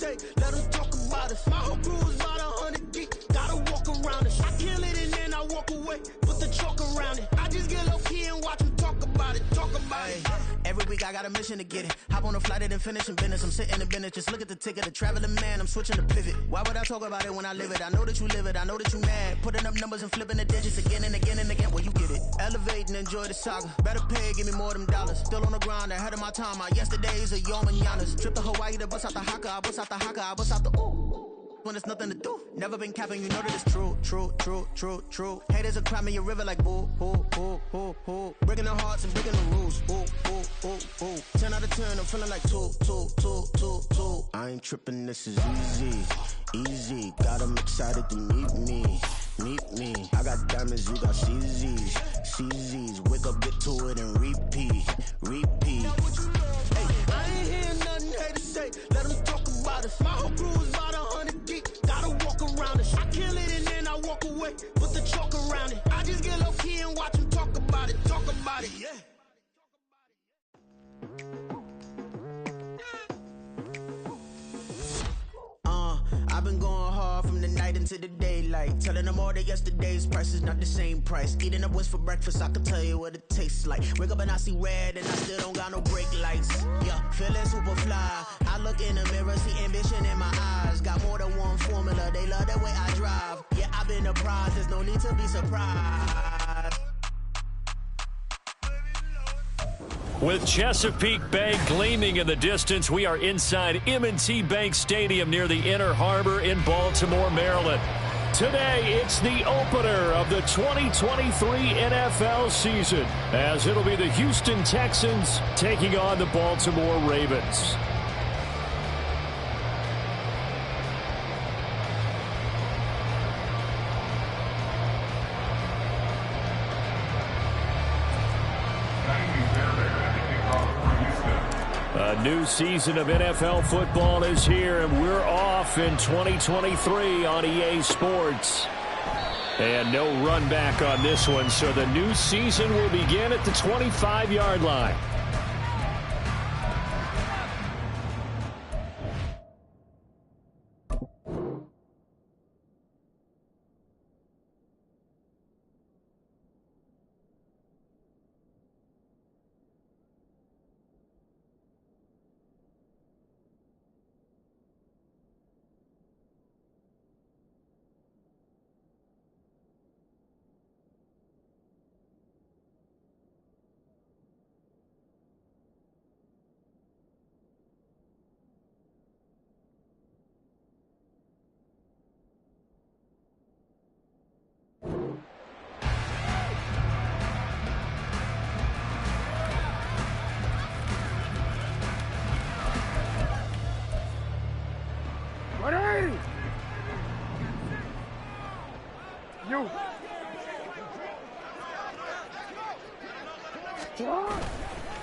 say, let them talk about us. My whole crew is about 100 deep, gotta walk around us. I kill it and then I walk away, put the chalk around it. I just get low key and watch them talk about it, Every week I got a mission to get it. Hop on a flight and then finish in business. I'm sitting in business, just look at the ticket. A traveling man, I'm switching to pivot. Why would I talk about it when I live it? I know that you live it, I know that you mad. Putting up numbers and flipping the digits again and again and again. Well, you get it. Elevate and enjoy the saga. Better pay, give me more than dollars. Still on the grind, ahead of my time. My yesterdays are your mananas. Trip to Hawaii to bust out the haka. I bust out the haka, I bust out the ooh. When there's nothing to do. Never been capping, you know that it's true, true, true, true, true. Haters are climbing your river like boo, boo, boo, boo, boo. Breaking the hearts and breaking the rules. Ooh, ooh, ooh, ooh. 10 out of 10, I'm feeling like 2, 2, 2, 2, 2. I ain't tripping, this is easy, easy. Got 'em excited to meet me, meet me. I got diamonds, you got CZs, CZs. Wake up, get to it and repeat, repeat. Hey, I ain't hearing nothing haters say. Let them talk about us. My whole crew is about 100 deep, gotta walk around us. I kill it and then I walk away, put the chalk around it. I just get low key and watch them talk about it, yeah. I've been going hard from the night into the daylight, telling them all that yesterday's price is not the same price. Eating up what's for breakfast, I can tell you what it tastes like. Wake up and I see red and I still don't got no brake lights. Yeah, feeling super fly. I look in the mirror, see ambition in my eyes. Got more than one formula, they love the way I drive. Yeah, I've been a prize, there's no need to be surprised. With Chesapeake Bay gleaming in the distance, we are inside M&T Bank Stadium near the Inner Harbor in Baltimore, Maryland. Today, it's the opener of the 2023 NFL season, as it'll be the Houston Texans taking on the Baltimore Ravens. A new season of NFL football is here, and we're off in 2023 on EA Sports. And no run back on this one, so the new season will begin at the 25-yard line.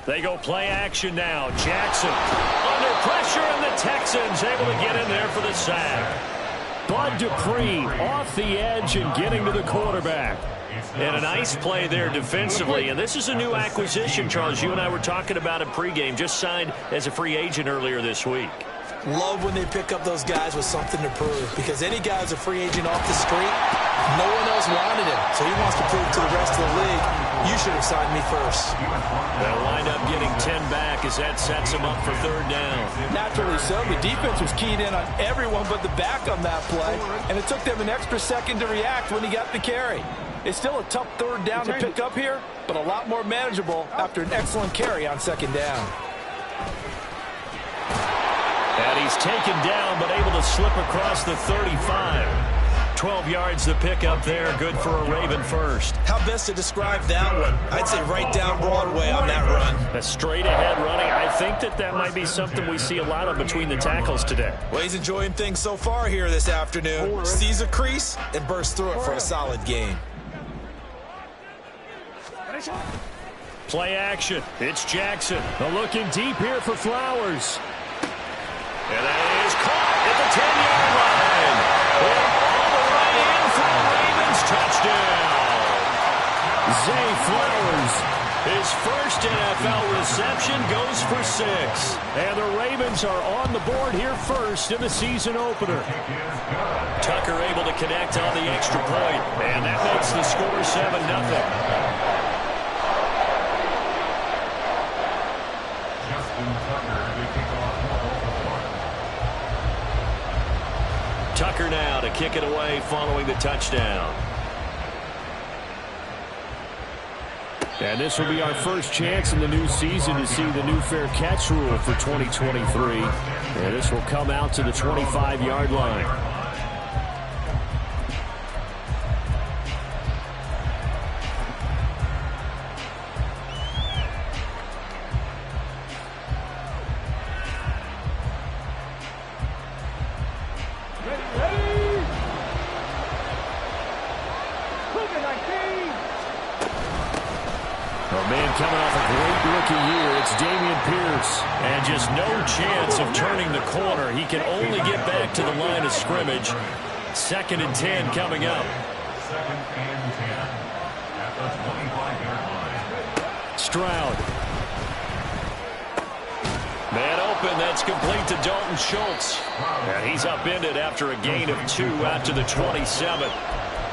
They go play action now. Jackson under pressure, and the Texans able to get in there for the sack. Bud Dupree off the edge and getting to the quarterback. And a nice play there defensively. And this is a new acquisition, Charles. You and I were talking about it pregame. Just signed as a free agent earlier this week. Love when they pick up those guys with something to prove, because any guy who's a free agent off the street, no one else wanted him. So he wants to prove to the rest of the league, you should have signed me first. They'll wind up getting 10 back as that sets him up for third down. Naturally so. The defense was keyed in on everyone but the back on that play, and it took them an extra second to react when he got the carry. It's still a tough third down to pick up here, but a lot more manageable after an excellent carry on second down. And he's taken down, but able to slip across the 35. 12 yards to pick up there. Good for a Raven first. How best to describe that one? I'd say right down Broadway on that run. A straight-ahead running. I think that might be something we see a lot of between the tackles today. Well, he's enjoying things so far here this afternoon. Sees a crease and bursts through it for a solid gain. Play action. It's Jackson. Looking deep here for Flowers. And that is caught at the 10-yard line. And all the way in for the Ravens touchdown. Zay Flowers, his first NFL reception, goes for 6. And the Ravens are on the board here first in the season opener. Tucker able to connect on the extra point, and that makes the score 7-0. Tucker now to kick it away following the touchdown. And this will be our first chance in the new season to see the new fair catch rule for 2023. And this will come out to the 25-yard line. Coming off a great rookie year, it's Dameon Pierce. And just no chance of turning the corner. He can only get back to the line of scrimmage. 2nd and 10 coming up. 2nd and 10 at the 25-yard line. Stroud. Man open, that's complete to Dalton Schultz. And he's upended after a gain of 2 out to the 27.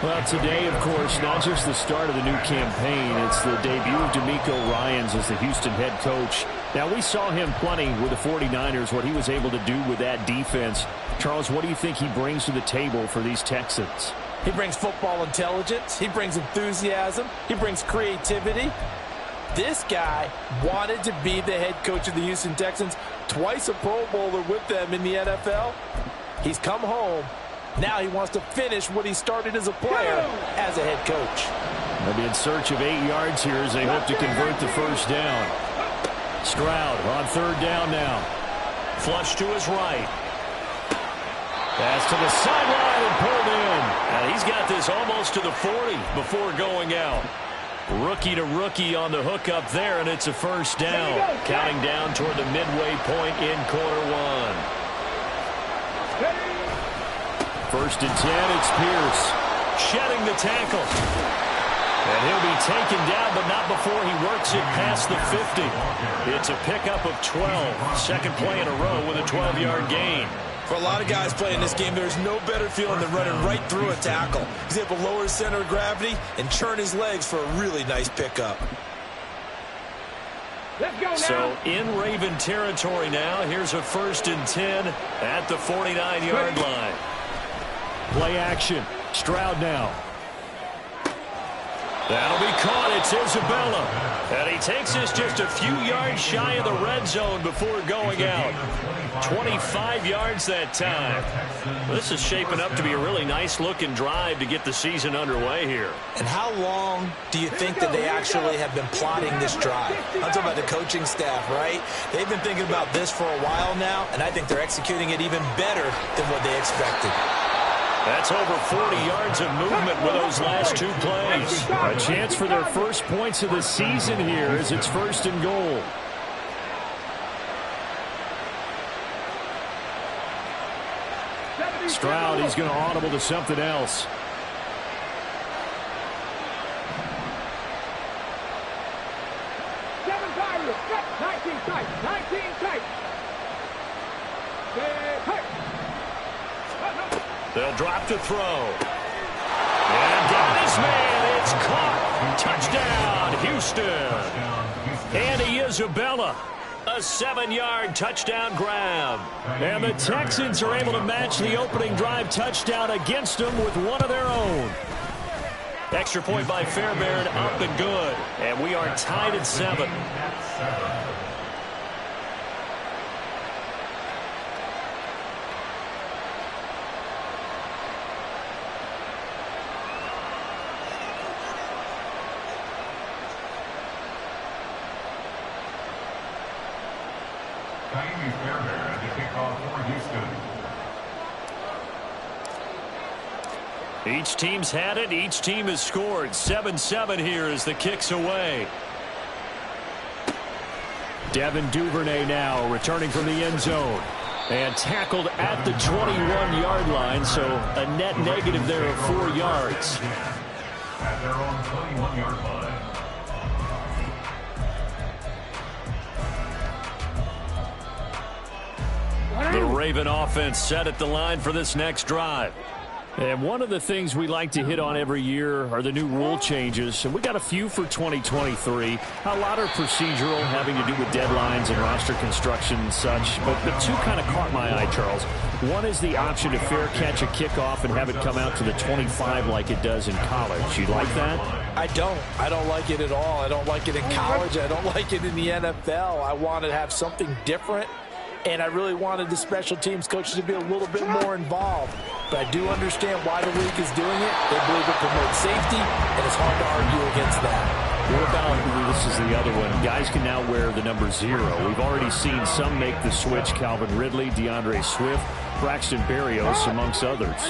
Well, today, of course, not just the start of the new campaign, it's the debut of DeMeco Ryans as the Houston head coach. Now, we saw him plenty with the 49ers, what he was able to do with that defense. Charles, what do you think he brings to the table for these Texans? He brings football intelligence. He brings enthusiasm. He brings creativity. This guy wanted to be the head coach of the Houston Texans, twice a Pro Bowler with them in the NFL. He's come home. Now he wants to finish what he started as a player as a head coach. They'll be in search of 8 yards here as they hope to convert the first down. Stroud on 3rd down now. Flush to his right. Pass to the sideline and pulled in. And he's got this almost to the 40 before going out. Rookie to rookie on the hook up there, and it's a first down. Counting down toward the midway point in quarter 1. 1st and 10, it's Pierce. Shedding the tackle. And he'll be taken down, but not before he works it past the 50. It's a pickup of 12. Second play in a row with a 12-yard gain. For a lot of guys playing this game, there's no better feeling than running right through a tackle. He's able to lower his center of gravity and churn his legs for a really nice pickup. So in Raven territory now, here's a 1st and 10 at the 49-yard line. Play action. Stroud now. That'll be caught. It's Isabella. And he takes us just a few yards shy of the red zone before going out. 25 yards that time. This is shaping up to be a really nice-looking drive to get the season underway here. And how long do you think that they actually have been plotting this drive? I'm talking about the coaching staff, right? They've been thinking about this for a while now, and I think they're executing it even better than what they expected. That's over 40 yards of movement with those last 2 plays. A chance for their first points of the season here as it's 1st and goal. Stroud, he's going to audible to something else. They'll drop to throw. And got his man. It's caught. Touchdown, Houston. Andy Isabella. A 7-yard touchdown grab. And the Texans are able to match the opening drive touchdown against them with one of their own. Extra point by Fairbairn, up and good. And we are tied at 7. Fairbairn to kick off for Houston. Each team's had it. Each team has scored. 7-7 here as the kick's away. Devin Duvernay now returning from the end zone. And tackled at the 21-yard line, so a net negative there of 4 yards. At their own 21-yard line. The Raven offense set at the line for this next drive. And one of the things we like to hit on every year are the new rule changes. And we got a few for 2023. A lot are procedural, having to do with deadlines and roster construction and such. But two kind of caught my eye, Charles. One is the option to fair catch a kickoff and have it come out to the 25 like it does in college. You like that? I don't like it at all. I don't like it in college. I don't like it in the NFL. I want to have something different. And I really wanted the special teams coaches to be a little bit more involved. But I do understand why the league is doing it. They believe it promotes safety, and it's hard to argue against that. What about, this is the other one, guys can now wear the number 0. We've already seen some make the switch, Calvin Ridley, DeAndre Swift, Braxton Berrios, amongst others.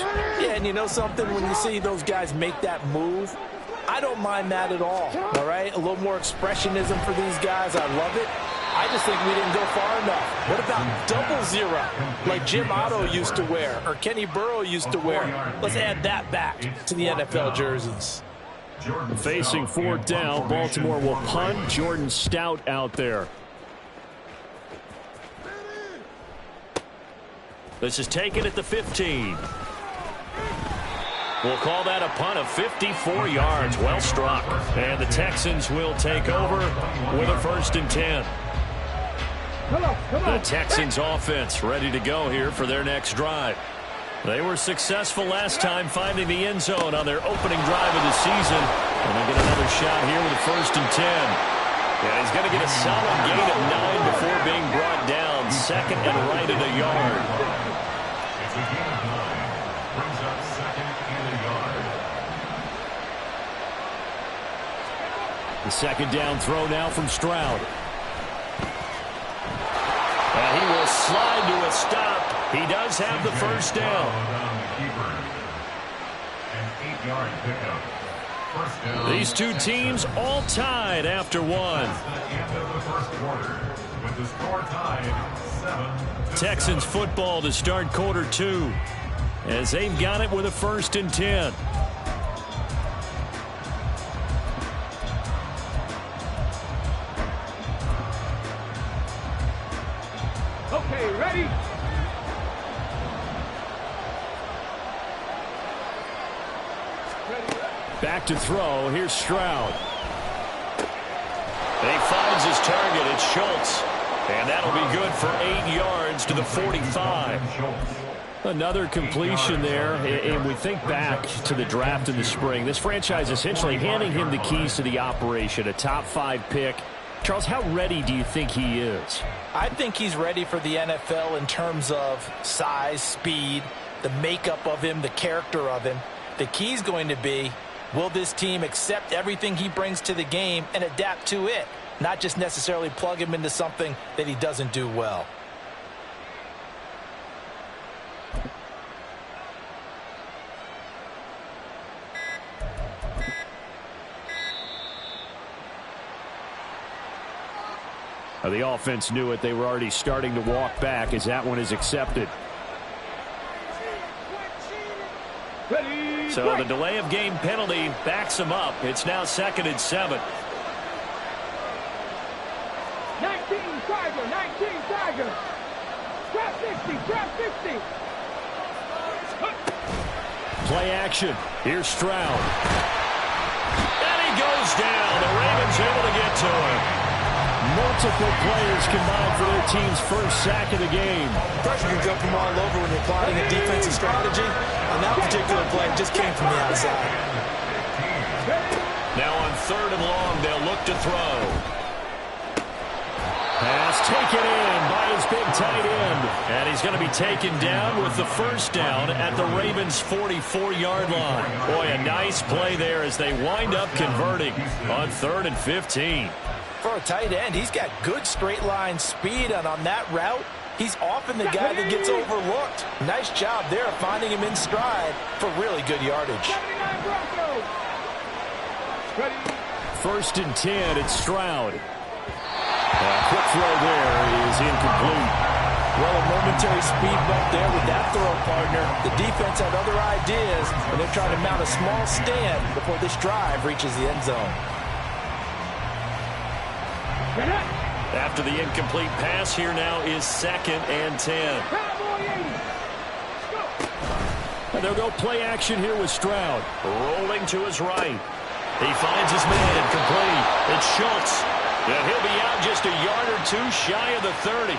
Yeah, and you know something? When you see those guys make that move, I don't mind that at all right? A little more expressionism for these guys. I love it. I just think we didn't go far enough. What about double 0, like Jim Otto used to wear or Kenny Burrow used to wear? Let's add that back to the NFL jerseys. Facing 4th down, Baltimore will punt. Jordan Stout out there. This is taken at the 15. We'll call that a punt of 54 yards. Well struck. And the Texans will take over with a 1st and 10. The Texans offense ready to go here for their next drive. They were successful last time finding the end zone on their opening drive of the season. And they get another shot here with a 1st and 10. Yeah, he's going to get a solid gain of 9 before being brought down. 2nd and right at a yard. It's a gain of 9. Brings up 2nd and a yard. The 2nd down throw now from Stroud. And he will slide to a stop. He does have the 1st down. An 8-yard pickup. 1st down. These two teams all tied after one. The end of the 1st quarter with the score tied 7-7. Texans football to start quarter 2 as they've got it with a 1st and 10. Okay, ready? Back to throw. Here's Stroud. And he finds his target. It's Schultz. And that'll be good for 8 yards to the 45. Another completion there. And we think back to the draft in the spring. This franchise essentially handing him the keys to the operation, a top 5 pick. Charles, how ready do you think he is? I think he's ready for the NFL in terms of size, speed, the makeup of him, the character of him. The key's going to be, will this team accept everything he brings to the game and adapt to it, not just necessarily plug him into something that he doesn't do well. The offense knew it. They were already starting to walk back as that one is accepted. So the delay of game penalty backs him up. It's now 2nd and 7. 19 Tiger. Trap 60. Play action. Here's Stroud. And he goes down. The Ravens able to get to him. Multiple players combined for their team's 1st sack of the game. Pressure can come from all over when you're plotting a defensive strategy. On that particular play, it just came from the outside. Now on 3rd and long, they'll look to throw. Pass taken in by his big tight end. And he's going to be taken down with the 1st down at the Ravens' 44-yard line. Boy, a nice play there as they wind up converting on 3rd and 15. For a tight end, he's got good straight line speed, and on that route, he's often the guy that gets overlooked. Nice job there finding him in stride for really good yardage. 1st and 10, it's Stroud. Quick throw there is incomplete. Well, a momentary speed bump there with that throw, partner. The defense had other ideas, and they're trying to mount a small stand before this drive reaches the end zone. After the incomplete pass, here now is 2nd and 10. And they'll go play action here with Stroud. Rolling to his right. He finds his man complete. It's Schultz. And he'll be out just a yard or two shy of the 30.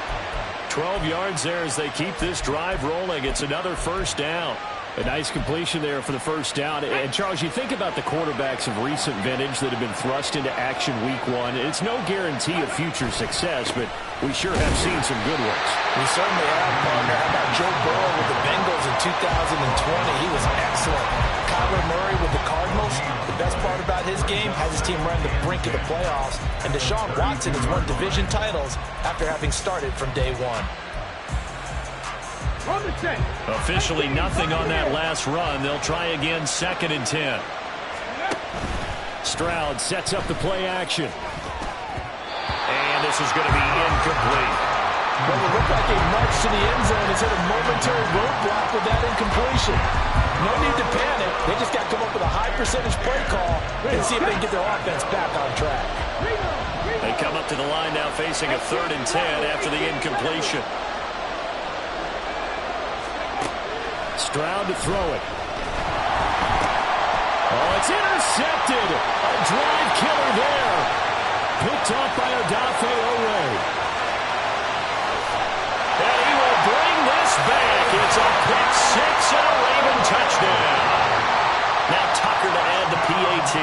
12 yards there as they keep this drive rolling. It's another first down. A nice completion there for the first down. And, Charles, you think about the quarterbacks of recent vintage that have been thrust into action week one. It's no guarantee of future success, but we sure have seen some good ones. We certainly have, partner. How about Joe Burrow with the Bengals in 2020? He was excellent. Kyler Murray with the Cardinals. The best part about his game has his team running the brink of the playoffs. And Deshaun Watson has won division titles after having started from day one. Officially nothing on that last run. They'll try again, 2nd and 10. Stroud sets up the play action. And this is going to be incomplete. Well, it looked like a march to the end zone has hit a momentary roadblock with that incompletion. No need to panic. They just got to come up with a high percentage play call and see if they can get their offense back on track. They come up to the line now facing a 3rd and 10 after the incompletion. Stroud to throw it. Oh, it's intercepted. A drive killer there. Picked off by Odafe Oweh. And he will bring this back. It's a pick six and a Raven touchdown. Now Tucker to add the PAT.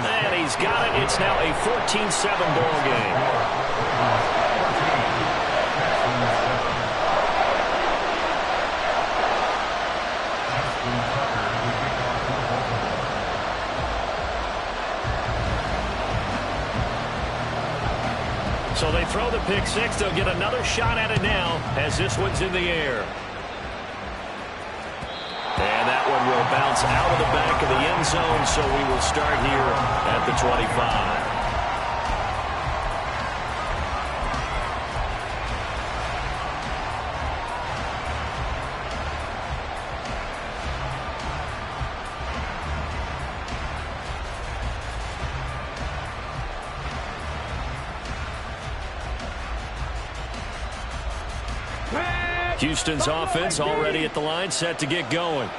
And he's got it. It's now a 14-7 ball game. So they throw the pick six. They'll get another shot at it now as this one's in the air. And that one will bounce out of the back of the end zone, so we will start here at the 25. Houston's offense already at the line, set to get going.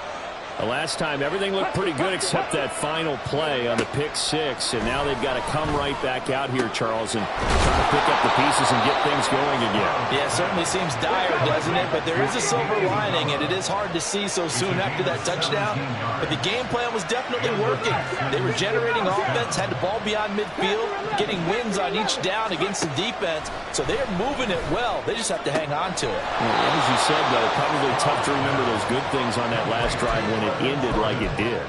The last time, everything looked pretty good except that final play on the pick six, and now they've got to come right back out here, Charles, and try to pick up the pieces and get things going again. Yeah, it certainly seems dire, doesn't it? But there is a silver lining, and it is hard to see so soon after that touchdown. But the game plan was definitely working. They were generating offense, had the ball beyond midfield, getting wins on each down against the defense. So they are moving it well. They just have to hang on to it. Well, as you said, though, probably tough to remember those good things on that last drive when it ended like it did.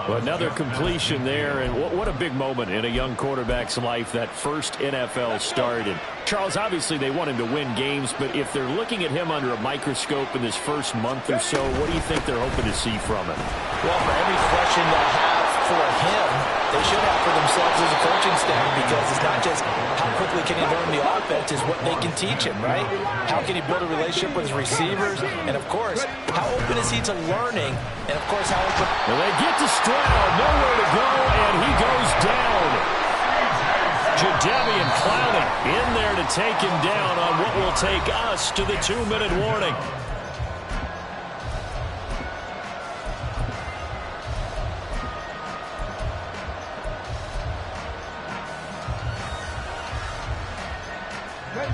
Well, another completion there, and what a big moment in a young quarterback's life, that first NFL start. And Charles, obviously they want him to win games, but if they're looking at him under a microscope in this first month or so, what do you think they're hoping to see from him? Well, for every question they'll have for him, they should have for themselves as a coaching staff, because it's not just how quickly can he learn the offense, it's what they can teach him, right? How can he build a relationship with his receivers? And, of course, how open is he to learning? And, of course, how open... Well, they get to Stroud, nowhere to go, and he goes down. Jadeveon Clowney in there to take him down on what will take us to the 2-minute warning.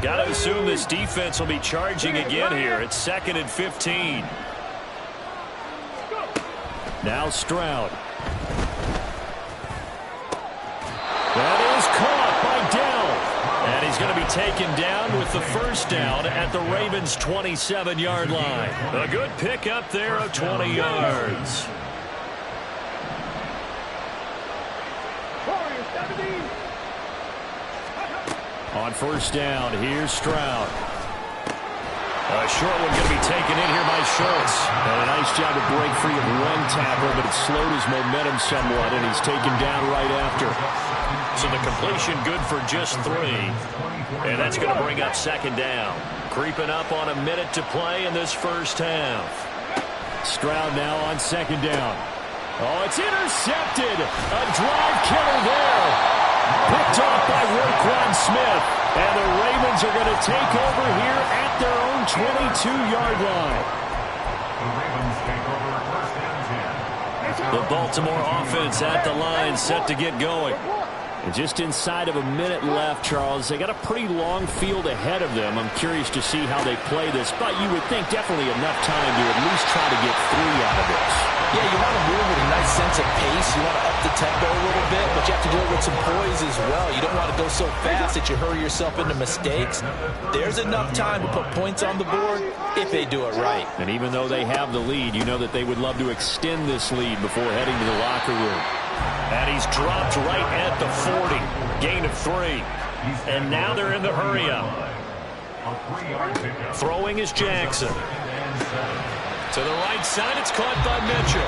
Got to assume this defense will be charging again here. It's 2nd and 15. Now Stroud. That is caught by Dell. And he's going to be taken down with the first down at the Ravens' 27-yard line. A good pickup there of 20 yards. On first down, here's Stroud. A short one going to be taken in here by Schultz. And a nice job to break free of one tackle, but it slowed his momentum somewhat, and he's taken down right after. So the completion good for just 3. And that's going to bring up 2nd down. Creeping up on a minute to play in this first half. Stroud now on 2nd down. Oh, it's intercepted. A drive killer there. Picked off by Roquan Smith. And the Ravens are going to take over here at their own 22-yard line. The Ravens take over first and 10. The Baltimore offense at the line, set to get going. And just inside of a minute left, Charles. They got a pretty long field ahead of them. I'm curious to see how they play this, but you would think definitely enough time to at least try to get 3 out of this. Yeah, you want to move with a nice sense of pace. You want to up the tempo a little bit, but you have to do it with some poise as well. You don't want to go so fast that you hurry yourself into mistakes. There's enough time to put points on the board if they do it right. And even though they have the lead, you know that they would love to extend this lead before heading to the locker room. And he's dropped right at the 40. Gain of 3. And now they're in the hurry-up. Throwing is Jackson. To the right side, it's caught by Mitchell.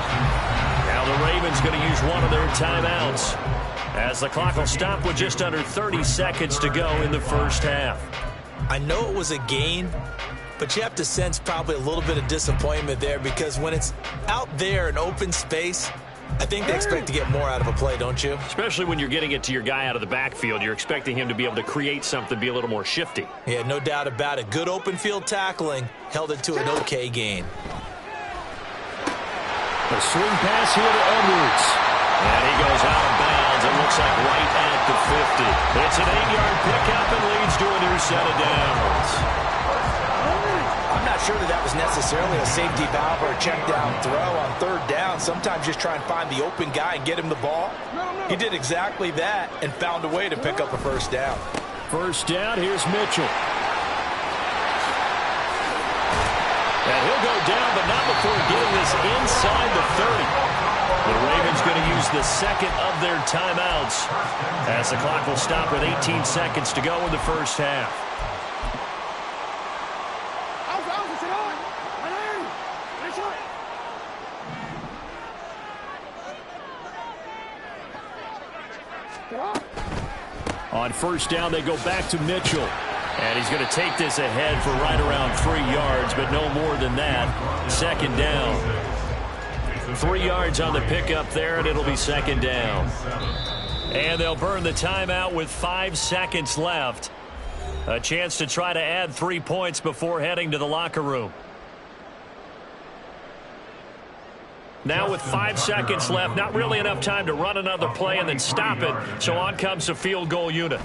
Now the Ravens going to use one of their timeouts, as the clock will stop with just under 30 seconds to go in the first half. I know it was a gain, but you have to sense probably a little bit of disappointment there, because when it's out there in open space, I think they expect to get more out of a play, don't you? Especially when you're getting it to your guy out of the backfield. You're expecting him to be able to create something, be a little more shifty. Yeah, no doubt about it. Good open field tackling held it to an okay gain. A swing pass here to Edwards. And he goes out of bounds. It looks like right at the 50. It's an 8-yard pickup and leads to a new set of downs. I'm not sure that was necessarily a safety valve or a check down throw on 3rd down. Sometimes just try and find the open guy and get him the ball. He did exactly that and found a way to pick up a 1st down. First down, here's Mitchell. And he'll go down, but not before getting this inside the 30. The Ravens going to use the second of their timeouts, as the clock will stop with 18 seconds to go in the first half. On first down, they go back to Mitchell. And he's going to take this ahead for right around 3 yards, but no more than that. 2nd down. 3 yards on the pickup there, and it'll be 2nd down. And they'll burn the timeout with 5 seconds left. A chance to try to add 3 points before heading to the locker room. Now with 5 seconds left, not really enough time to run another play and then stop it. So on comes the field goal unit.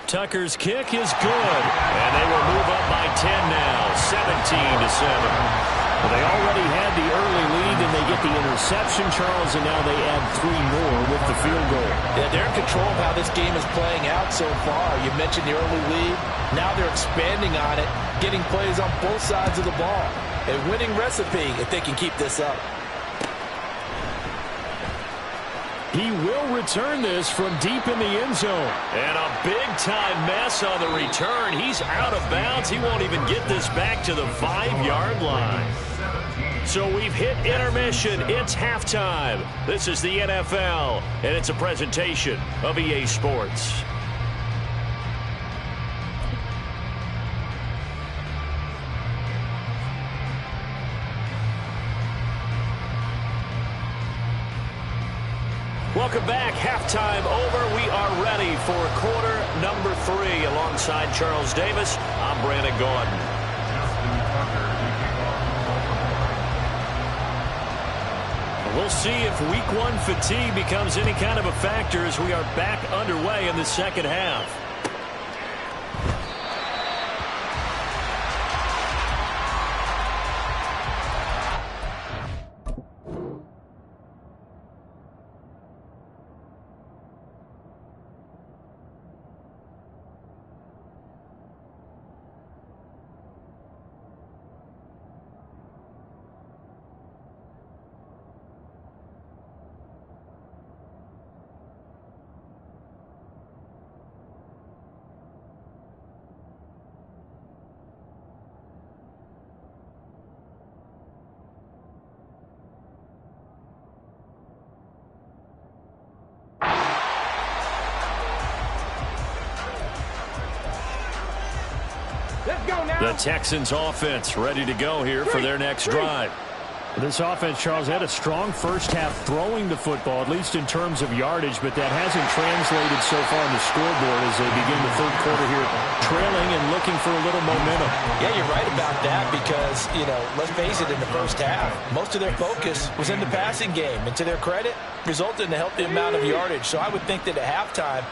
Tucker's kick is good, and they will move up by 10 now, 17-7. Well, they already had the early lead, and they get the interception, Charles, and now they add 3 more with the field goal. Yeah, they're in control of how this game is playing out so far. You mentioned the early lead. Now they're expanding on it, getting plays on both sides of the ball. A winning recipe if they can keep this up. He will return this from deep in the end zone. And a big-time mess on the return. He's out of bounds. He won't even get this back to the 5-yard line. So we've hit intermission. It's halftime. This is the NFL, and it's a presentation of EA Sports. Welcome back. Halftime over. We are ready for quarter number 3. Alongside Charles Davis, I'm Brandon Gaudin. We'll see if week 1 fatigue becomes any kind of a factor as we are back underway in the second half. The Texans offense ready to go here for their next drive. This offense, Charles, had a strong first half throwing the football, at least in terms of yardage, but that hasn't translated so far on the scoreboard as they begin the third quarter here, trailing and looking for a little momentum. Yeah, you're right about that because, let's face it, in the first half, most of their focus was in the passing game. And to their credit, resulted in a healthy amount of yardage. So I would think that at halftime,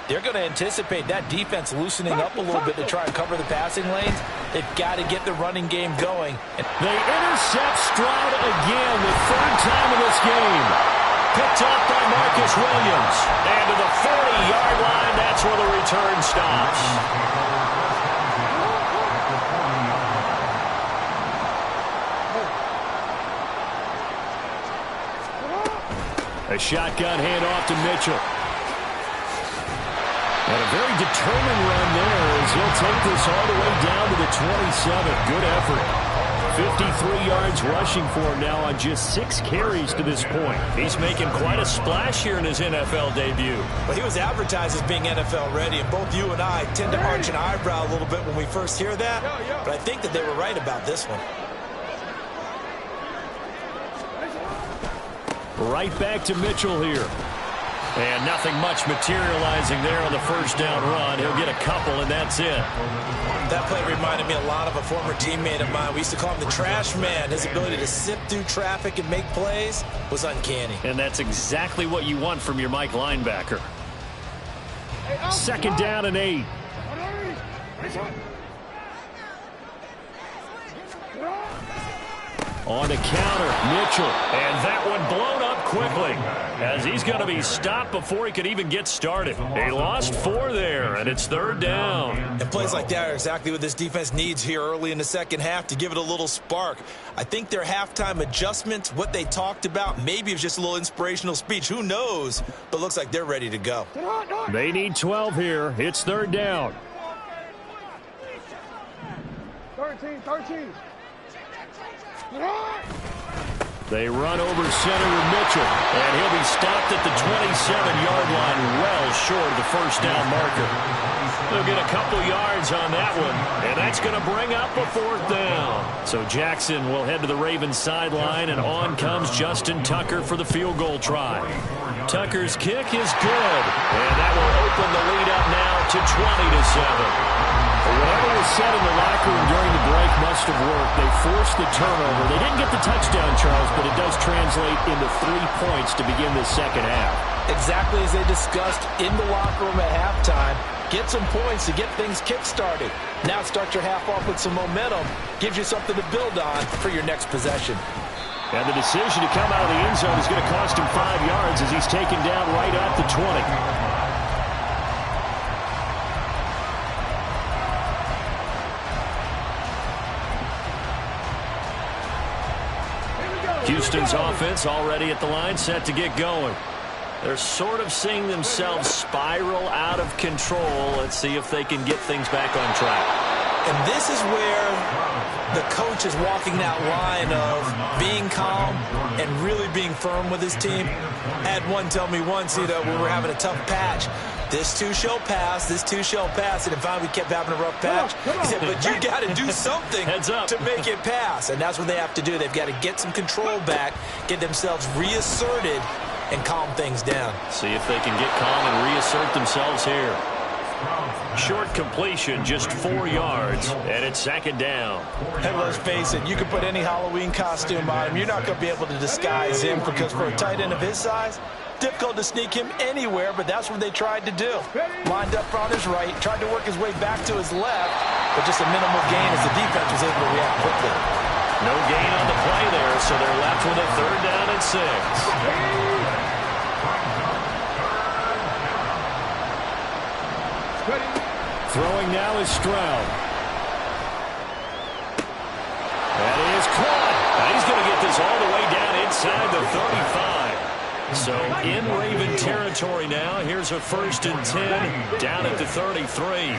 they're going to anticipate that defense loosening up a little bit to try and cover the passing lanes. They've got to get the running game going. They intercept Stroud again, the third time in this game. Picked off by Marcus Williams. And to the 40-yard line, that's where the return stops. A shotgun handoff to Mitchell. And a very determined run there as he'll take this all the way down to the 27. Good effort. 53 yards rushing for him now on just 6 carries to this point. He's making quite a splash here in his NFL debut. Well, he was advertised as being NFL ready, and both you and I tend to arch an eyebrow a little bit when we first hear that. But I think that they were right about this one. Right back to Mitchell here. And nothing much materializing there on the first down run. He'll get a couple, and that's it. That play reminded me a lot of a former teammate of mine. We used to call him the trash man. His ability to sift through traffic and make plays was uncanny. And that's exactly what you want from your Mike linebacker. Second down and 8. On the counter, Mitchell. And that one blown up quickly as he's going to be stopped before he could even get started. They lost 4 there, and it's third down. And plays like that are exactly what this defense needs here early in the second half to give it a little spark. I think their halftime adjustments, what they talked about, maybe it was just a little inspirational speech. Who knows? But looks like they're ready to go. They need 12 here. It's third down. 13. They run over center with Mitchell, and he'll be stopped at the 27-yard line, well short of the first down marker. They'll get a couple yards on that one, and that's going to bring up a fourth down. So Jackson will head to the Ravens sideline, and on comes Justin Tucker for the field goal try. Tucker's kick is good, and that will open the lead up now to 20-7. Whatever was said in the locker room during the break must have worked. They forced the turnover. They didn't get the touchdown, Charles, but it does translate into 3 points to begin the second half. Exactly as they discussed in the locker room at halftime. Get some points to get things kick-started. Now start your half off with some momentum. Gives you something to build on for your next possession. And the decision to come out of the end zone is going to cost him 5 yards as he's taken down right at the 20. Houston's offense already at the line, set to get going. They're sort of seeing themselves spiral out of control. Let's see if they can get things back on track. And this is where the coach is walking that line of being calm and really being firm with his team. I had one tell me once, we were having a tough patch. This too shall pass, this too shall pass. And finally we kept having a rough patch. He said, but you got to do something to make it pass. And that's what they have to do. They've got to get some control back, get themselves reasserted, and calm things down. See if they can get calm and reassert themselves here. Short completion, just 4 yards, and it's second down. And let's face it, you can put any Halloween costume on him. You're not going to be able to disguise him because for a tight end of his size, difficult to sneak him anywhere, but that's what they tried to do. Lined up on his right, tried to work his way back to his left, but just a minimal gain as the defense was able to react quickly. No gain on the play there, so they're left with a third down and 6. Throwing now is Stroud. That is caught. And he's going to get this all the way down inside the 35. So in Raven territory now. Here's a 1st and 10 down at the 33.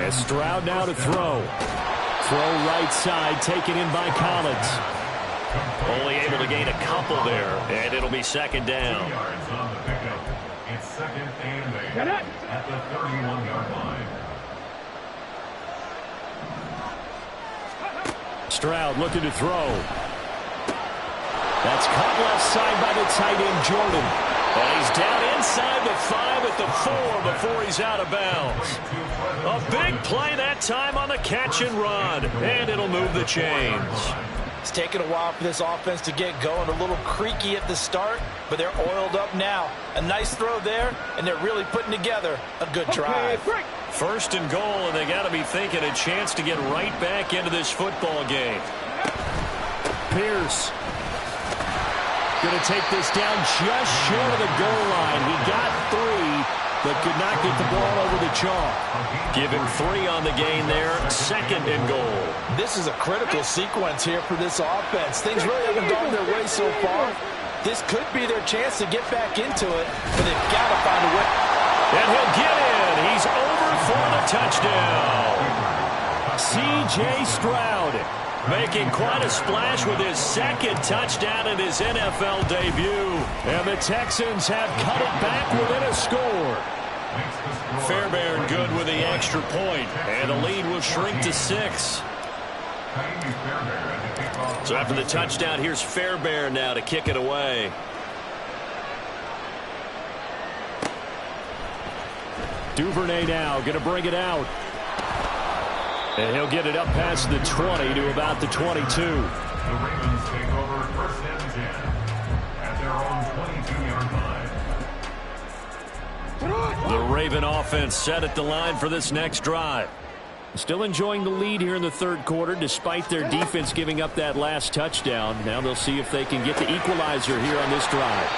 And Stroud now to throw. Throw right side, taken in by Collins. Only able to gain a couple there, and it'll be second down. It's second and 8 at the 31-yard line. Stroud looking to throw. That's caught left side by the tight end, Jordan. And he's down inside the 5 at the 4 before he's out of bounds. A big play that time on the catch and run. And it'll move the chains. It's taken a while for this offense to get going. A little creaky at the start, but they're oiled up now. A nice throw there, and they're really putting together a good drive. First and goal, and they got to be thinking a chance to get right back into this football game. Pierce going to take this down just short of the goal line. He got 3, but could not get the ball over the chalk. Give him 3 on the gain there. Second and goal. This is a critical sequence here for this offense. Things really haven't gone their way so far. This could be their chance to get back into it, but they've got to find a way. And he'll get in. He's over for the touchdown. C.J. Stroud making quite a splash with his second touchdown in his NFL debut. And the Texans have cut it back within a score. Fairbairn good with the extra point, and the lead will shrink to 6. So after the touchdown, here's Fairbairn now to kick it away. Duvernay now going to bring it out. And he'll get it up past the 20 to about the 22. The Ravens take over 1st and 10 at their own 22-yard line. The Raven offense set at the line for this next drive. Still enjoying the lead here in the third quarter despite their defense giving up that last touchdown. Now they'll see if they can get the equalizer here on this drive.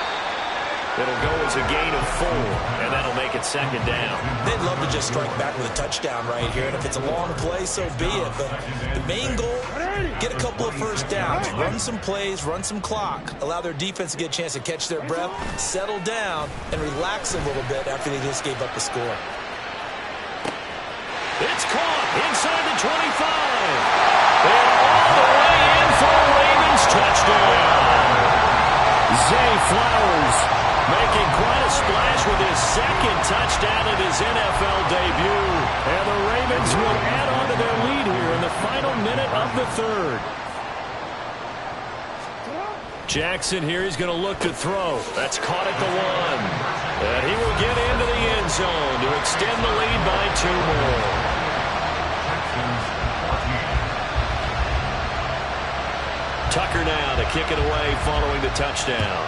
It'll go as a gain of 4, and that'll make it second down. They'd love to just strike back with a touchdown right here, and if it's a long play, so be it. But the main goal, get a couple of first downs, run some plays, run some clock, allow their defense to get a chance to catch their breath, settle down, and relax a little bit after they just gave up the score. It's caught inside the 25. And all the way in for a Ravens touchdown. Zay Flowers making quite a splash with his second touchdown in his NFL debut. And the Ravens will add on to their lead here in the final minute of the third. Jackson here, he's going to look to throw. That's caught at the 1. And he will get into the end zone to extend the lead by 2 more. Tucker now to kick it away following the touchdown.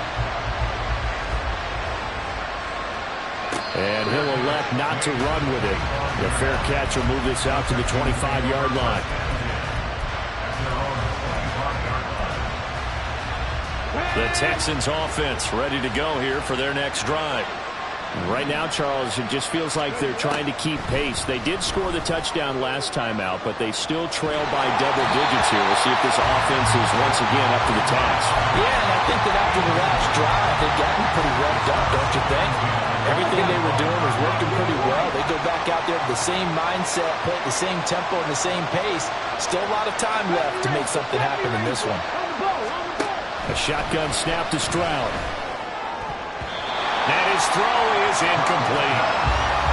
And he'll elect not to run with it. The fair catch will move this out to the 25-yard line. The Texans offense ready to go here for their next drive. Right now, Charles, it just feels like they're trying to keep pace. They did score the touchdown last time out, but they still trail by double digits here. We'll see if this offense is once again up to the task. Yeah, and I think that after the last drive, they've gotten pretty revved up, don't you think? Everything they were doing was working pretty well. They go back out there with the same mindset, play at the same tempo and the same pace. Still a lot of time left to make something happen in this one. A shotgun snap to Stroud. And his throw is incomplete.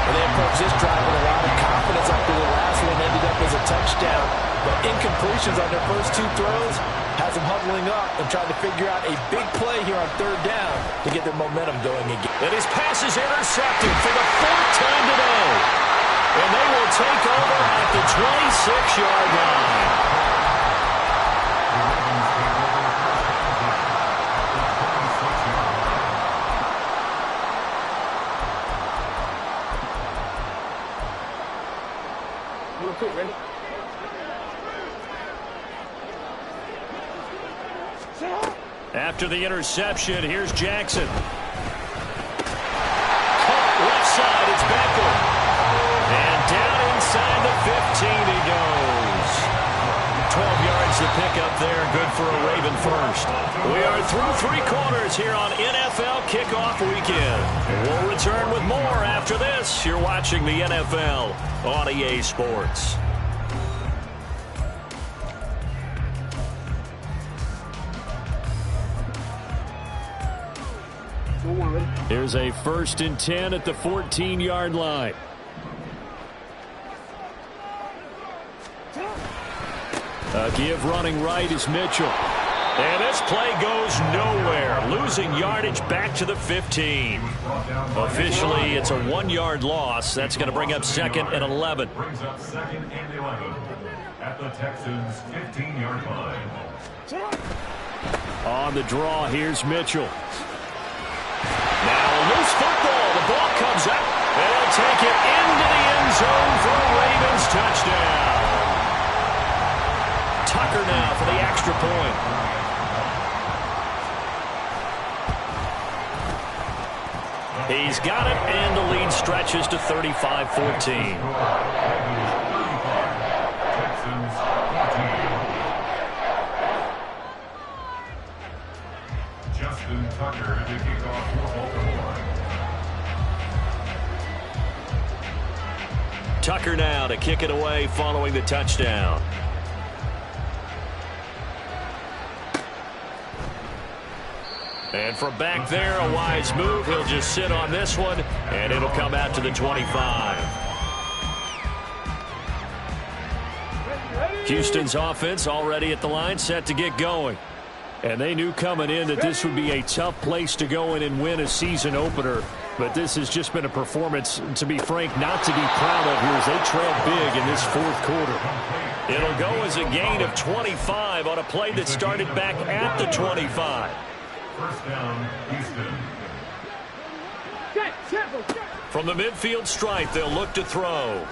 Well, they approached this drive with a lot of confidence after the last one ended up as a touchdown. But incompletions on their first 2 throws has them huddling up and trying to figure out a big play here on 3rd down to get their momentum going again. And his pass is intercepted for the 4th time today. And they will take over at the 26-yard line. After the interception, here's Jackson. Caught left side, it's Beckham. And down inside the 15 he goes. 12 yards to pick up there, good for a Raven first. We are through 3 quarters here on NFL Kickoff Weekend. We'll return with more after this. You're watching the NFL on EA Sports. Here's a 1st and 10 at the 14-yard line. A give running right is Mitchell. And this play goes nowhere, losing yardage back to the 15. Officially, it's a 1-yard loss. That's going to bring up 2nd and 11. Brings up 2nd and 11 at the Texans' 15-yard line. On the draw, here's Mitchell. Now a loose football. The ball comes up. And they'll take it into the end zone for a Ravens touchdown. Tucker now for the extra point. He's got it, and the lead stretches to 35-14. Justin Tucker to kick off for Baltimore. Tucker now to kick it away following the touchdown. And from back there, a wise move. He'll just sit on this one, and it'll come out to the 25. Houston's offense already at the line, set to get going. And they knew coming in that this would be a tough place to go in and win a season opener. But this has just been a performance, to be frank, not to be proud of here as they trail big in this 4th quarter. It'll go as a gain of 25 on a play that started back at the 25. First down, Houston. From the midfield stripe, they'll look to throw.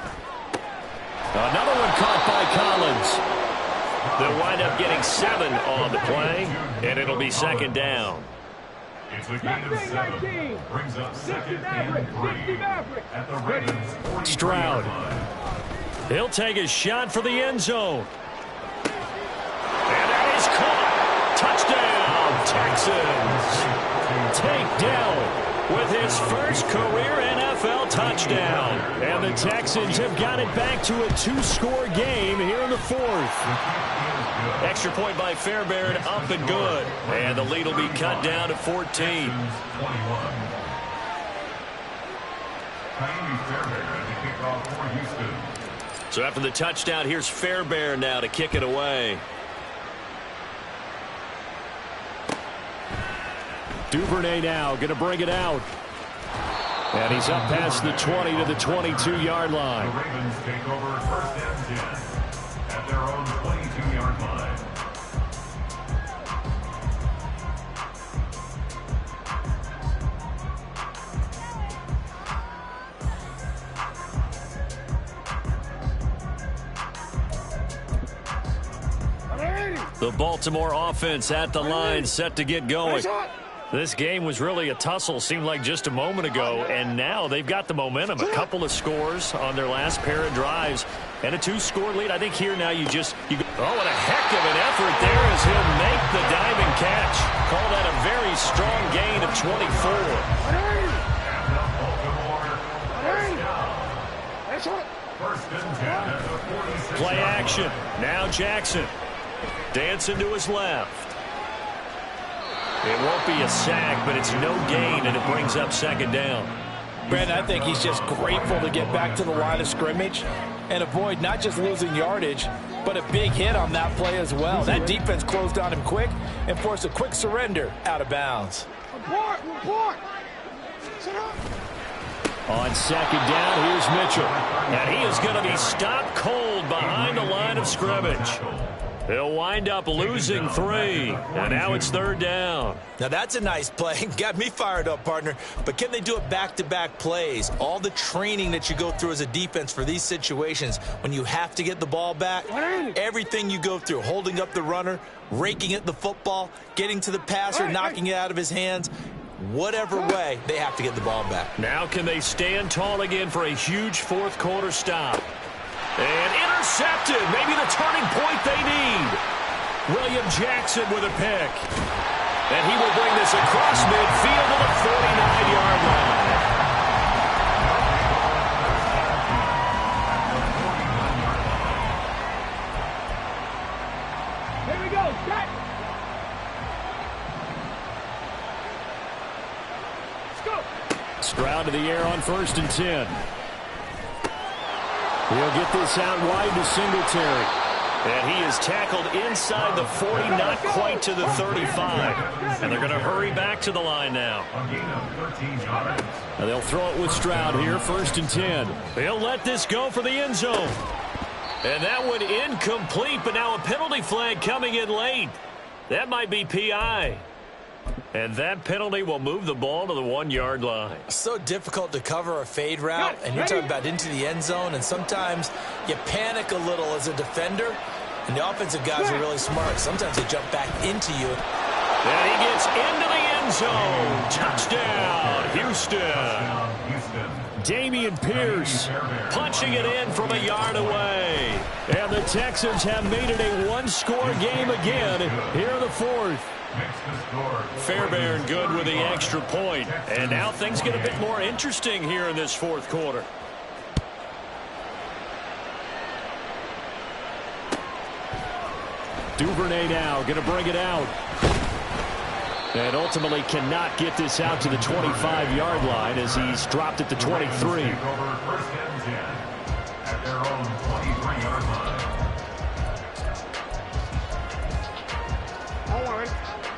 Another one caught by Collins. They'll wind up getting 7 on the play, and it'll be 2nd down. It's a gain of 7. Brings up 2nd and 3 at the Ravens' 43-yard Stroud. line. He'll take a shot for the end zone. And that is caught. Touchdown, Texans. Takedown with his first career NFL touchdown. And the Texans have got it back to a 2-score game here in the 4th. Extra point by Fairbairn, up and good. And the lead will be cut down to 14. 21. Kaimi Fairbairn to kick off for Houston. So after the touchdown, here's Fairbairn now to kick it away. Duvernay now going to bring it out. And he's up past the 20 to the 22-yard line. The Ravens take over 1st and 10 at their own 22-yard line. The Baltimore offense at the line, set to get going. This game was really a tussle, seemed like just a moment ago, and now they've got the momentum. A couple of scores on their last pair of drives, and a 2-score lead. I think here now you go. Oh, and a heck of an effort there as he'll make the diving catch. Call that a very strong gain of 24. First and 10 at the 46. Play action. Now Jackson. Dancing to his left. It won't be a sack, but it's no gain, and it brings up 2nd down. Brandon, I think he's just grateful to get back to the line of scrimmage and avoid not just losing yardage, but a big hit on that play as well. That defense closed on him quick and forced a quick surrender out of bounds. Report! On 2nd down, here's Mitchell. And he is going to be stopped cold behind the line of scrimmage. He'll wind up losing 3, and now it's 3rd down. Now that's a nice play. Got me fired up, partner. But can they do it back-to-back plays? All the training that you go through as a defense for these situations, when you have to get the ball back, everything you go through, holding up the runner, raking at the football, getting to the passer, knocking it out of his hands, whatever way, they have to get the ball back. Now can they stand tall again for a huge 4th quarter stop? And intercepted. Maybe the turning point they need. William Jackson with a pick. And he will bring this across midfield to the 49-yard line. Here we go. Set. Let's go. Stroud to the air on 1st and 10. He'll get this out wide to Singletary. And he is tackled inside the 40, not quite to the 35. And they're going to hurry back to the line now. And they'll throw it with Stroud here, 1st and 10. They'll let this go for the end zone. And that one incomplete, but now a penalty flag coming in late. That might be PI. And that penalty will move the ball to the 1-yard line. So difficult to cover a fade route, and you're talking about into the end zone, and sometimes you panic a little as a defender, and the offensive guys are really smart. Sometimes they jump back into you. And he gets into the end zone. Touchdown, Houston. Dameon Pierce punching it in from a yard away. And the Texans have made it a one-score game again here in the 4th. Fairbairn good with the extra point. And now things get a bit more interesting here in this 4th quarter. Duvernay now going to bring it out. And ultimately cannot get this out to the 25-yard line as he's dropped at the 23. At their own 23-yard line.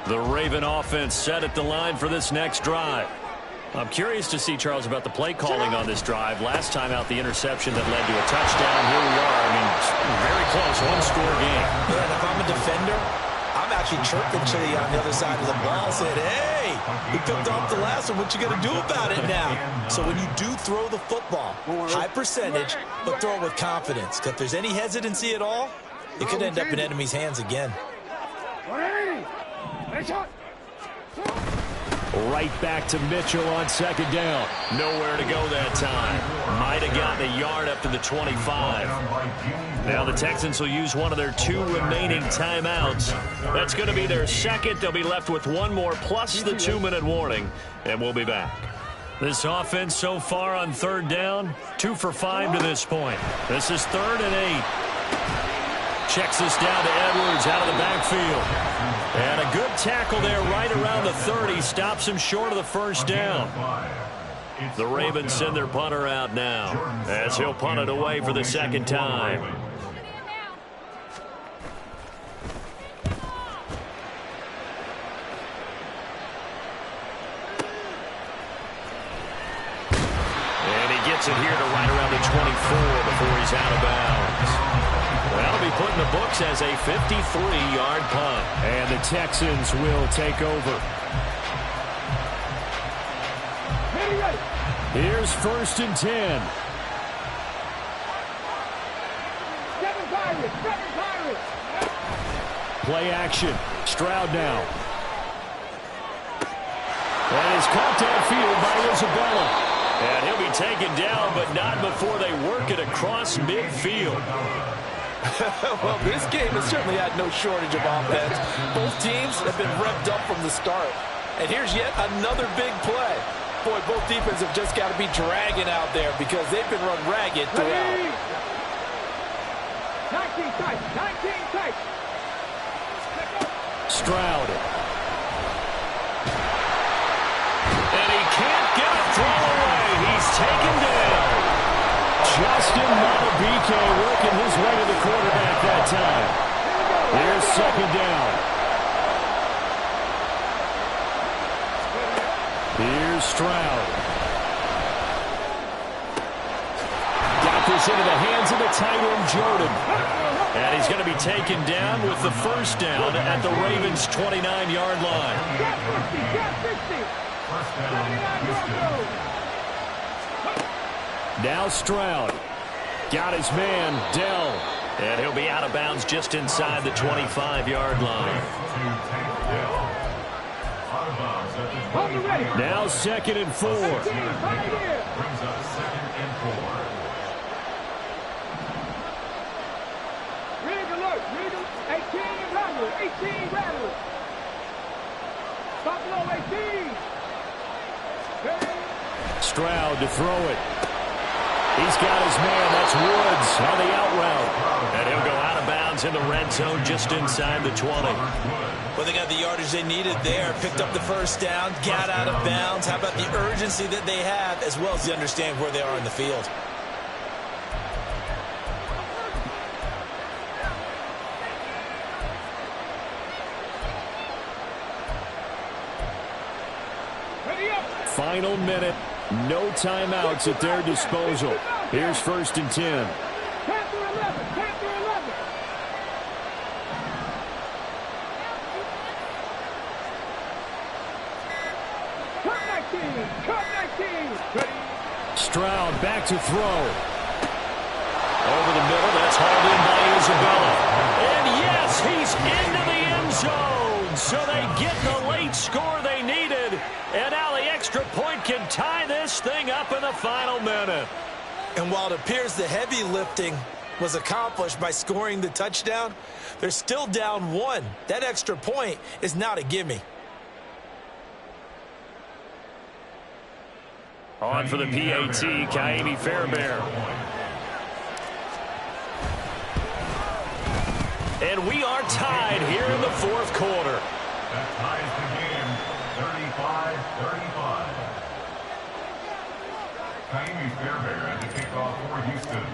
The Raven offense set at the line for this next drive. I'm curious to see, Charles, about the play calling on this drive. Last time out, the interception that led to a touchdown. Here we are. I mean, very close, one-score game. Yeah, and if I'm a defender, I'm actually chirping to you on the other side of the ball, saying, hey, you picked off the last one. What you going to do about it now? So when you do throw the football, high percentage, but throw it with confidence. Because if there's any hesitancy at all, it could end up in enemy's hands again. Right back to Mitchell on 2nd down. Nowhere to go that time. Might have gotten a yard up to the 25. Now the Texans will use one of their 2 remaining timeouts. That's going to be their second. They'll be left with one more plus the 2-minute warning, and we'll be back. This offense so far on 3rd down, 2 for 5 to this point. This is 3rd and 8. Checks this down to Edwards out of the backfield. And a good tackle there right around the 30. Stops him short of the 1st down. The Ravens send their punter out now as he'll punt it away for the 2nd time. And he gets it here to right around the 24 before he's out of bounds. That'll be put in the books as a 53-yard punt. And the Texans will take over. Here's 1st and 10. Play action. Stroud now. And is caught downfield by Isabella. And he'll be taken down, but not before they work it across midfield. Well, this game has certainly had no shortage of offense. Both teams have been revved up from the start. And here's yet another big play. Boy, both defenses have just got to be dragging out there because they've been run ragged throughout. 19 tight, 19 tight. Stroud. And he can't get a throw away. He's taken down. Justin Madubuike working his way to the quarterback that time. Here's 2nd down. Here's Stroud. Got this into the hands of the tight end, Jordan. And he's going to be taken down with the 1st down at the Ravens' 29-yard line. Now Stroud. Got his man, Dell. And he'll be out of bounds just inside the 25-yard line. Now 2nd and 4. Brings up 2nd and 4. Rig alert, 18 rattlers, 18 rattlers. Stop below 18. Stroud to throw it. He's got his man. That's Woods on the out route. And he'll go out of bounds in the red zone just inside the 20. Well, they got the yardage they needed there. Picked up the 1st down, got out of bounds. How about the urgency that they have, as well as they understand where they are in the field? final minute. No timeouts at their disposal. Here's 1st and 10. Panther 11, Panther 11. Cut 19. Ready. Stroud back to throw. Over the middle, that's hauled in by Isabella. And yes, he's into the end zone. So they get the late score they needed. And now the extra point can tie this thing up in the final minute. And while it appears the heavy lifting was accomplished by scoring the touchdown, they're still down 1. That extra point is not a gimme. On for the PAT, Kaimi Fairbairn. And we are tied here in the 4th quarter. That ties the game, 35-35. Kaimi Fairbairn at the kickoff for Houston.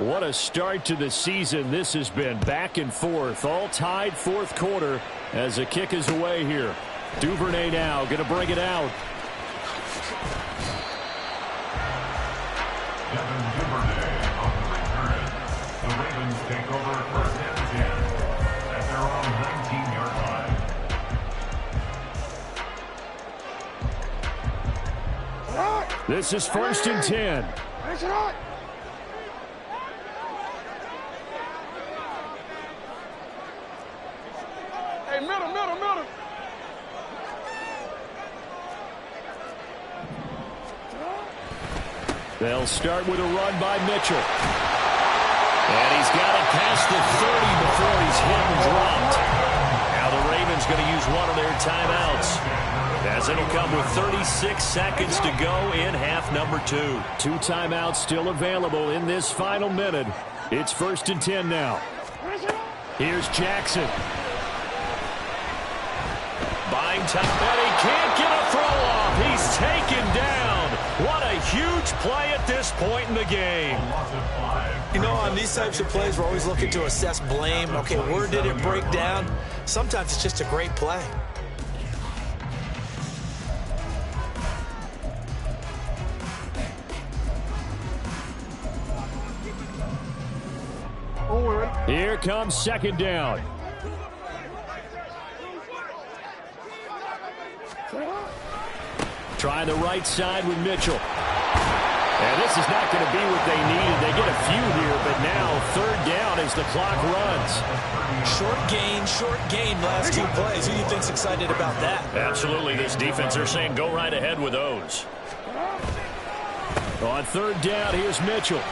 What a start to the season this has been. Back and forth, all tied 4th quarter as the kick is away here. Duvernay now going to bring it out. Devin Duvernay on the return. The Ravens take over 1st and 10 at their own 19-yard line. This is 1st and 10. Hey, middle. They'll start with a run by Mitchell. And he's got it past the 30 before he's hit and dropped. Now the Ravens going to use one of their timeouts, as it'll come with 36 seconds to go in half number 2. 2 timeouts still available in this final minute. It's 1st and 10 now. Here's Jackson. Buying time, and he can't get a throw off. He's taken down. What a huge play at this point in the game. You know, on these types of plays, we're always looking to assess blame. Okay, where did it break down? Sometimes it's just a great play. Here comes 2nd down. Try the right side with Mitchell. And this is not going to be what they needed. They get a few here, but now 3rd down as the clock runs. Short gain last 2 plays. Who do you think's excited about that? Absolutely. This defense, they're saying go right ahead with those. On 3rd down, here's Mitchell.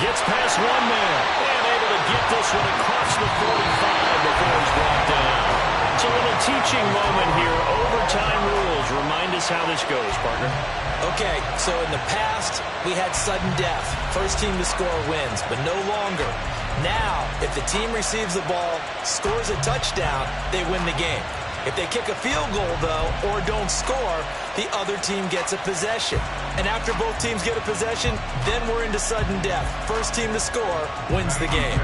Gets past one man. And able to get this one across the 45 before he's brought down. It's a little teaching moment here. Overtime rules. Remind us how this goes, partner. Okay, so in the past, we had sudden death. First team to score wins, but no longer. Now, if the team receives the ball, scores a touchdown, they win the game. If they kick a field goal, though, or don't score, the other team gets a possession. And after both teams get a possession, then we're into sudden death. First team to score wins the game.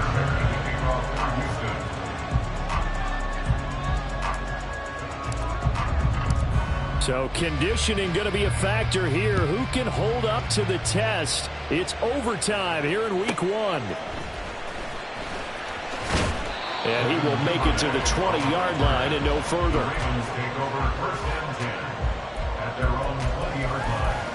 So conditioning going to be a factor here. Who can hold up to the test? It's overtime here in week 1. And he will make it to the 20-yard line and no further. The Ravens take over 1st and 10 at their own 20-yard line.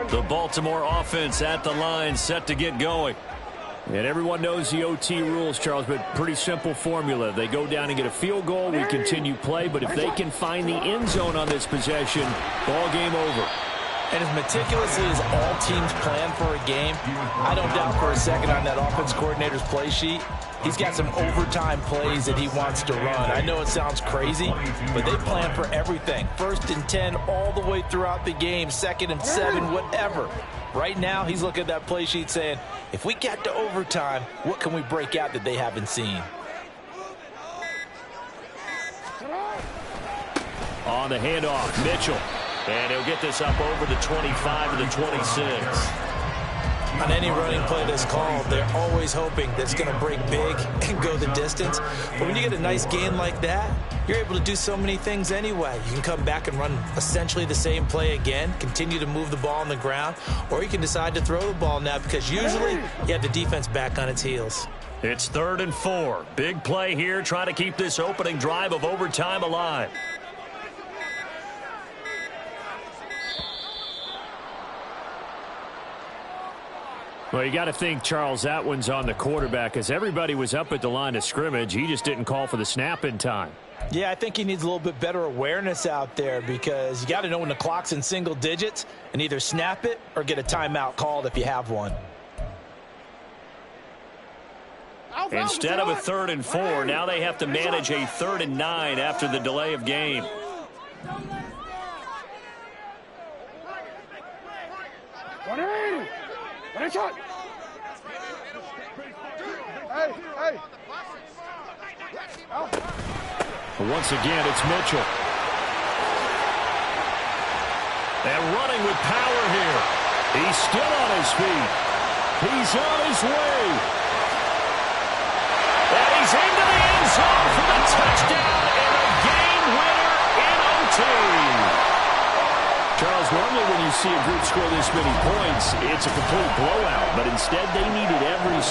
The Baltimore offense at the line, set to get going. And everyone knows the OT rules, Charles, but pretty simple formula. They go down and get a field goal, we continue play, but if they can find the end zone on this possession, ball game over. And as meticulously as all teams plan for a game, I don't doubt for a second on that offense coordinator's play sheet, he's got some overtime plays that he wants to run. I know it sounds crazy, but they plan for everything. 1st and 10 all the way throughout the game, 2nd and 7, whatever. Right now, he's looking at that play sheet saying, if we get to overtime, what can we break out that they haven't seen? On the handoff, Mitchell. And he'll get this up over the 25 to the 26. On any running play that's called, they're always hoping that it's going to break big and go the distance. But when you get a nice gain like that, you're able to do so many things anyway. You can come back and run essentially the same play again, continue to move the ball on the ground, or you can decide to throw the ball now because usually you have the defense back on its heels. It's 3rd and 4. Big play here, trying to keep this opening drive of overtime alive. Well, you got to think, Charles, that one's on the quarterback as everybody was up at the line of scrimmage. He just didn't call for the snap in time. Yeah, I think he needs a little bit better awareness out there because you got to know when the clock's in single digits and either snap it or get a timeout called if you have one. Instead of a 3rd and 4, now they have to manage a 3rd and 9 after the delay of game. Once again, it's Mitchell. And running with power here. He's still on his feet. He's on his way. And he's into the end zone for the touchdown and a game winner in OT. Charles, normally when you see a group score this many points, it's a complete blowout. But instead, they needed every